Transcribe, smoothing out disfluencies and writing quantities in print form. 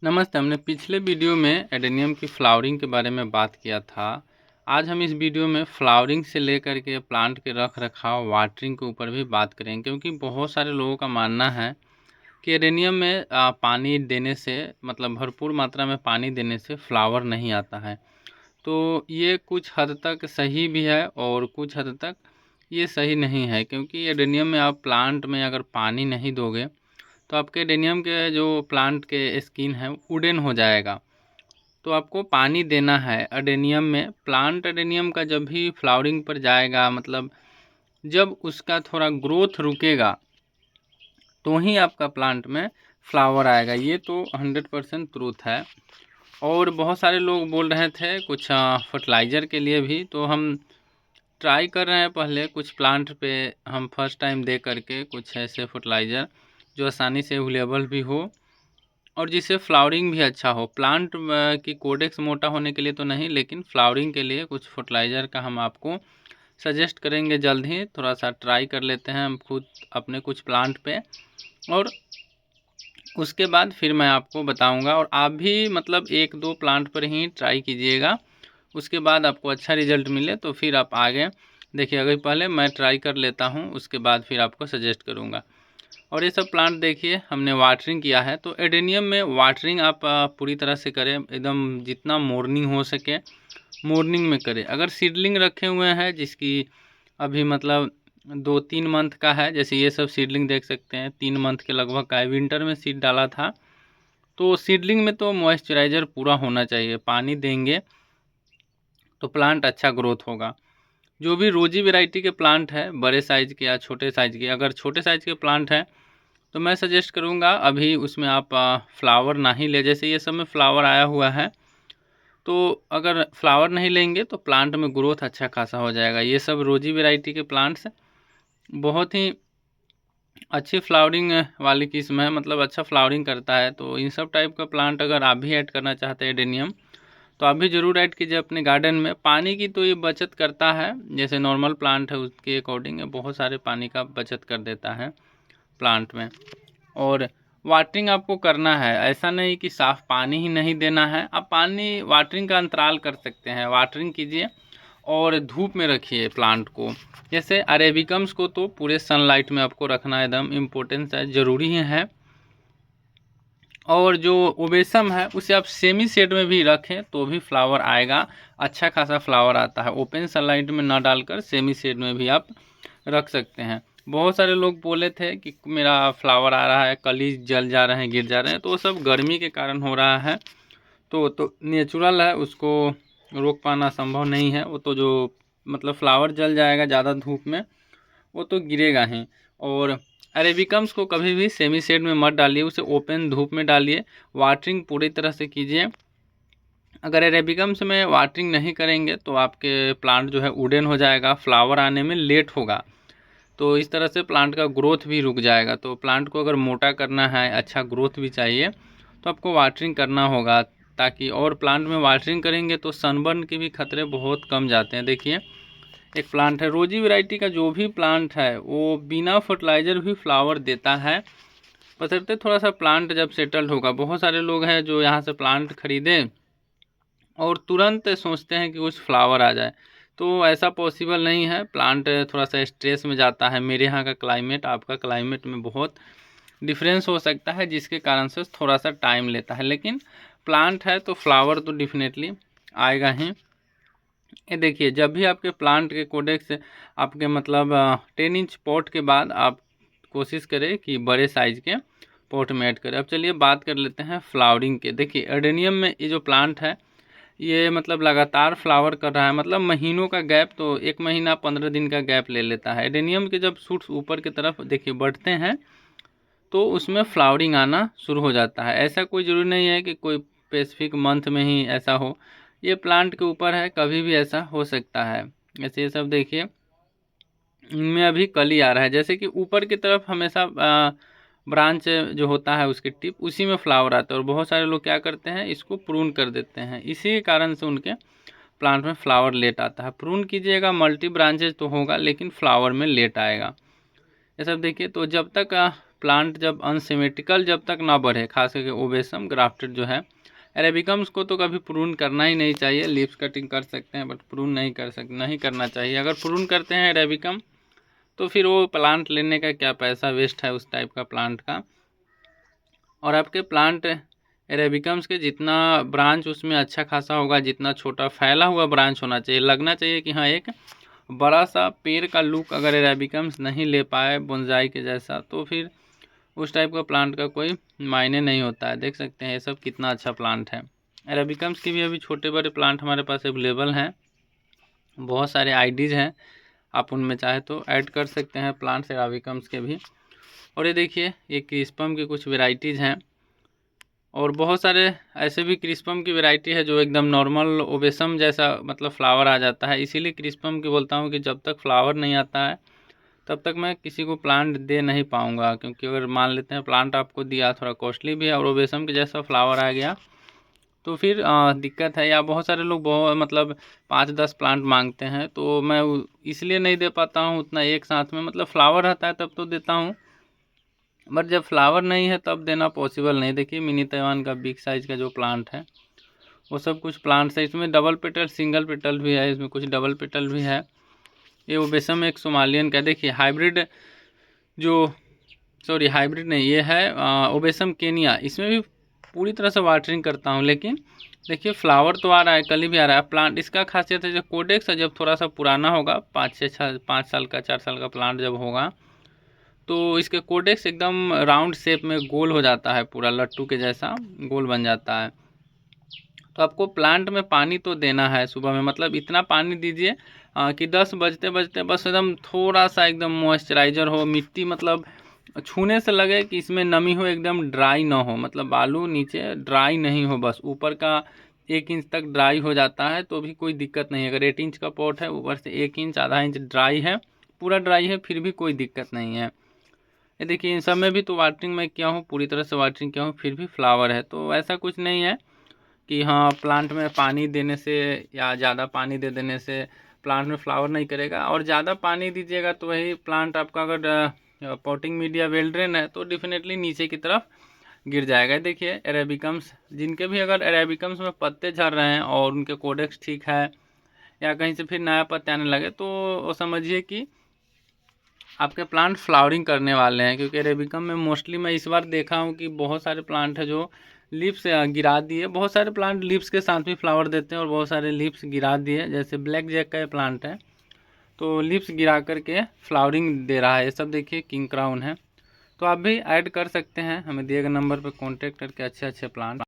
नमस्ते। हमने पिछले वीडियो में एडेनियम की फ्लावरिंग के बारे में बात किया था। आज हम इस वीडियो में फ्लावरिंग से लेकर के प्लांट के रख रखाव वाटरिंग के ऊपर भी बात करेंगे, क्योंकि बहुत सारे लोगों का मानना है कि एडेनियम में पानी देने से मतलब भरपूर मात्रा में पानी देने से फ्लावर नहीं आता है। तो ये कुछ हद तक सही भी है और कुछ हद तक ये सही नहीं है, क्योंकि एडेनियम में आप प्लांट में अगर पानी नहीं दोगे तो आपके एडेनियम के जो प्लांट के स्किन है वुडन हो जाएगा। तो आपको पानी देना है एडेनियम में। प्लांट एडेनियम का जब भी फ्लावरिंग पर जाएगा, मतलब जब उसका थोड़ा ग्रोथ रुकेगा तो ही आपका प्लांट में फ्लावर आएगा। ये तो 100% ट्रूथ है। और बहुत सारे लोग बोल रहे थे कुछ फर्टिलाइज़र के लिए भी, तो हम ट्राई कर रहे हैं पहले कुछ प्लांट पे हम फर्स्ट टाइम दे करके कुछ ऐसे फर्टिलाइज़र जो आसानी से अवेलेबल भी हो और जिससे फ्लावरिंग भी अच्छा हो। प्लांट की कोडेक्स मोटा होने के लिए तो नहीं, लेकिन फ्लावरिंग के लिए कुछ फर्टिलाइज़र का हम आपको सजेस्ट करेंगे जल्द ही। थोड़ा सा ट्राई कर लेते हैं हम खुद अपने कुछ प्लांट पे, और उसके बाद फिर मैं आपको बताऊंगा। और आप भी मतलब 1-2 प्लांट पर ही ट्राई कीजिएगा, उसके बाद आपको अच्छा रिजल्ट मिले तो फिर आप आगे देखिए। अगर पहले मैं ट्राई कर लेता हूँ, उसके बाद फिर आपको सजेस्ट करूँगा। और ये सब प्लांट देखिए हमने वाटरिंग किया है। तो एडेनियम में वाटरिंग आप पूरी तरह से करें, एकदम जितना मॉर्निंग हो सके मॉर्निंग में करें। अगर सीडलिंग रखे हुए हैं जिसकी अभी मतलब 2-3 मंथ का है, जैसे ये सब सीडलिंग देख सकते हैं 3 मंथ के लगभग का है, विंटर में सीड डाला था। तो सीडलिंग में तो मॉइस्चराइज़र पूरा होना चाहिए, पानी देंगे तो प्लांट अच्छा ग्रोथ होगा। जो भी रोजी वैरायटी के प्लांट है, बड़े साइज़ के या छोटे साइज़ के, अगर छोटे साइज़ के प्लांट हैं तो मैं सजेस्ट करूँगा अभी उसमें आप फ्लावर ना ही ले। जैसे ये सब में फ्लावर आया हुआ है, तो अगर फ्लावर नहीं लेंगे तो प्लांट में ग्रोथ अच्छा खासा हो जाएगा। ये सब रोजी वैरायटी के प्लांट्स बहुत ही अच्छी फ्लावरिंग वाली किस्म है, मतलब अच्छा फ्लावरिंग करता है। तो इन सब टाइप का प्लांट अगर आप भी ऐड करना चाहते हैं एडेनियम, तो आप भी ज़रूर ऐड कीजिए अपने गार्डन में। पानी की तो ये बचत करता है, जैसे नॉर्मल प्लांट है उसके अकॉर्डिंग बहुत सारे पानी का बचत कर देता है प्लांट में। और वाटरिंग आपको करना है, ऐसा नहीं कि साफ़ पानी ही नहीं देना है। आप पानी वाटरिंग का अंतराल कर सकते हैं, वाटरिंग कीजिए और धूप में रखिए प्लांट को। जैसे अरेबिकम्स को तो पूरे सनलाइट में आपको रखना एकदम इम्पोर्टेंस है, ज़रूरी है। और जो ओबेसम है उसे आप सेमी शेड में भी रखें तो भी फ्लावर आएगा, अच्छा खासा फ्लावर आता है। ओपन सनलाइट में ना डालकर सेमी शेड में भी आप रख सकते हैं। बहुत सारे लोग बोले थे कि मेरा फ्लावर आ रहा है, कली जल जा रहे हैं, गिर जा रहे हैं, तो वो सब गर्मी के कारण हो रहा है। तो नेचुरल है, उसको रोक पाना संभव नहीं है। वो तो जो मतलब फ्लावर जल जाएगा ज़्यादा धूप में, वो तो गिरेगा ही। और अरेबिकम्स को कभी भी सेमी शेड में मत डालिए, उसे ओपन धूप में डालिए। वाटरिंग पूरी तरह से कीजिए। अगर अरेबिकम्स में वाटरिंग नहीं करेंगे तो आपके प्लांट जो है वुडन हो जाएगा, फ्लावर आने में लेट होगा, तो इस तरह से प्लांट का ग्रोथ भी रुक जाएगा। तो प्लांट को अगर मोटा करना है, अच्छा ग्रोथ भी चाहिए, तो आपको वाटरिंग करना होगा ताकि। और प्लांट में वाटरिंग करेंगे तो सनबर्न के भी खतरे बहुत कम जाते हैं। देखिए एक प्लांट है, रोजी वैरायटी का जो भी प्लांट है वो बिना फर्टिलाइज़र भी फ्लावर देता है, बशर्ते थोड़ा सा प्लांट जब सेटल्ड होगा। बहुत सारे लोग हैं जो यहाँ से प्लांट खरीदें और तुरंत सोचते हैं कि कुछ फ्लावर आ जाए, तो ऐसा पॉसिबल नहीं है। प्लांट थोड़ा सा स्ट्रेस में जाता है। मेरे यहाँ का क्लाइमेट आपका क्लाइमेट में बहुत डिफरेंस हो सकता है, जिसके कारण से थोड़ा सा टाइम लेता है, लेकिन प्लांट है तो फ्लावर तो डिफिनेटली आएगा ही। ये देखिए जब भी आपके प्लांट के कोडेक्स आपके मतलब 10 इंच पॉट के बाद आप कोशिश करें कि बड़े साइज़ के पॉट में ऐड करें। अब चलिए बात कर लेते हैं फ्लावरिंग के। देखिए एडेनियम में ये जो प्लांट है ये मतलब लगातार फ्लावर कर रहा है, मतलब महीनों का गैप, तो 1 महीना 15 दिन का गैप ले लेता है। एडेनियम के जब शूट्स ऊपर की तरफ देखिए बढ़ते हैं तो उसमें फ्लावरिंग आना शुरू हो जाता है। ऐसा कोई ज़रूरी नहीं है कि कोई स्पेसिफिक मंथ में ही ऐसा हो, ये प्लांट के ऊपर है, कभी भी ऐसा हो सकता है। ऐसे ये सब देखिए इनमें अभी कली आ रहा है, जैसे कि ऊपर की तरफ हमेशा ब्रांच जो होता है उसके टिप उसी में फ्लावर आता है, और बहुत सारे लोग क्या करते हैं इसको प्रून कर देते हैं, इसी के कारण से उनके प्लांट में फ्लावर लेट आता है। प्रून कीजिएगा मल्टी ब्रांचेज तो होगा, लेकिन फ्लावर में लेट आएगा। ये सब देखिए। तो जब तक प्लांट जब अनसिमेट्रिकल जब तक ना बढ़े, खास करके ओबेसम ग्राफ्टेड जो है। अरेबिकम्स को तो कभी प्रून करना ही नहीं चाहिए, लीव्स कटिंग कर सकते हैं बट प्रून नहीं करना चाहिए। अगर प्रून करते हैं अरेबिकम तो फिर वो प्लांट लेने का क्या पैसा वेस्ट है उस टाइप का प्लांट का। और आपके प्लांट अरेबिकम्स के जितना ब्रांच उसमें अच्छा खासा होगा, जितना छोटा फैला हुआ ब्रांच होना चाहिए, लगना चाहिए कि हाँ एक बड़ा सा पेड़ का लुक अगर अरेबिकम्स नहीं ले पाए बोनसाई के जैसा, तो फिर उस टाइप का प्लांट का कोई मायने नहीं होता है। देख सकते हैं ये सब कितना अच्छा प्लांट है। अरेबिकम्स के भी अभी छोटे बड़े प्लांट हमारे पास अवेलेबल हैं, बहुत सारे आईडीज़ हैं, आप उनमें चाहे तो ऐड कर सकते हैं प्लांट्स अरेबिकम्स के भी। और ये देखिए ये क्रिस्पम की कुछ वेराइटीज़ हैं, और बहुत सारे ऐसे भी क्रिस्पम की वैरायटी है जो एकदम नॉर्मल ओबेसम जैसा मतलब फ्लावर आ जाता है। इसीलिए क्रिस्पम की बोलता हूँ कि जब तक फ्लावर नहीं आता है तब तक मैं किसी को प्लांट दे नहीं पाऊँगा, क्योंकि अगर मान लेते हैं प्लांट आपको दिया थोड़ा कॉस्टली भी है और ओबेसम के जैसा फ्लावर आ गया तो फिर दिक्कत है। या बहुत सारे लोग बहुत मतलब 5-10 प्लांट मांगते हैं, तो मैं इसलिए नहीं दे पाता हूँ उतना एक साथ में। मतलब फ्लावर रहता है तब तो देता हूँ, बट जब फ्लावर नहीं है तब देना पॉसिबल नहीं। देखिए मिनी ताइवान का बिग साइज़ का जो प्लांट है वो सब कुछ प्लांट्स है। इसमें डबल पेटल सिंगल पेटल भी है, इसमें कुछ डबल पेटल भी है। ये ओबेसम एक सोमालियन का, देखिए हाइब्रिड जो हाइब्रिड नहीं, ये है ओबेसम केनिया। इसमें भी पूरी तरह से वाटरिंग करता हूँ, लेकिन देखिए फ्लावर तो आ रहा है, कल भी आ रहा है प्लांट। इसका खासियत है जो कोडेक्स है, जब थोड़ा सा पुराना होगा 5 साल का 4 साल का प्लांट जब होगा तो इसके कोडेक्स एकदम राउंड शेप में गोल हो जाता है, पूरा लट्टू के जैसा गोल बन जाता है। तो आपको प्लांट में पानी तो देना है सुबह में, मतलब इतना पानी दीजिए कि 10 बजते बजते बस एकदम थोड़ा सा एकदम मॉइस्चराइज़र हो, मिट्टी मतलब छूने से लगे कि इसमें नमी हो, एकदम ड्राई ना हो, मतलब बालू नीचे ड्राई नहीं हो, बस ऊपर का 1 इंच तक ड्राई हो जाता है तो भी कोई दिक्कत नहीं है। अगर 8 इंच का पॉट है, ऊपर से 1 इंच आधा इंच ड्राई है, पूरा ड्राई है, फिर भी कोई दिक्कत नहीं है। ये देखिए इन सब में भी तो वाटरिंग मैं किया हूँ, पूरी तरह से वाटरिंग किया हूँ, फिर भी फ्लावर है। तो ऐसा कुछ नहीं है कि हाँ प्लांट में पानी देने से या ज़्यादा पानी दे देने से प्लांट में फ्लावर नहीं करेगा। और ज़्यादा पानी दीजिएगा तो वही प्लांट आपका अगर पॉटिंग मीडिया वेल ड्रेन है तो डेफिनेटली नीचे की तरफ गिर जाएगा। देखिए अरेबिकम्स, जिनके भी अगर अरेबिकम्स में पत्ते झड़ रहे हैं और उनके कोडेक्स ठीक है या कहीं से फिर नया पत्ते आने लगे, तो वो समझिए कि आपके प्लांट फ्लावरिंग करने वाले हैं। क्योंकि अरेबिकम में मोस्टली मैं इस बार देखा हूँ कि बहुत सारे प्लांट है जो लीव्स गिरा दिए। बहुत सारे प्लांट लीव्स के साथ भी फ्लावर देते हैं और बहुत सारे लीव्स गिरा दिए, जैसे ब्लैक जैक का प्लांट है तो लीव्स गिरा करके फ्लावरिंग दे रहा है। ये सब देखिए किंग क्राउन है। तो आप भी ऐड कर सकते हैं, हमें दिए गए नंबर पर कॉन्टेक्ट करके अच्छे अच्छे प्लांट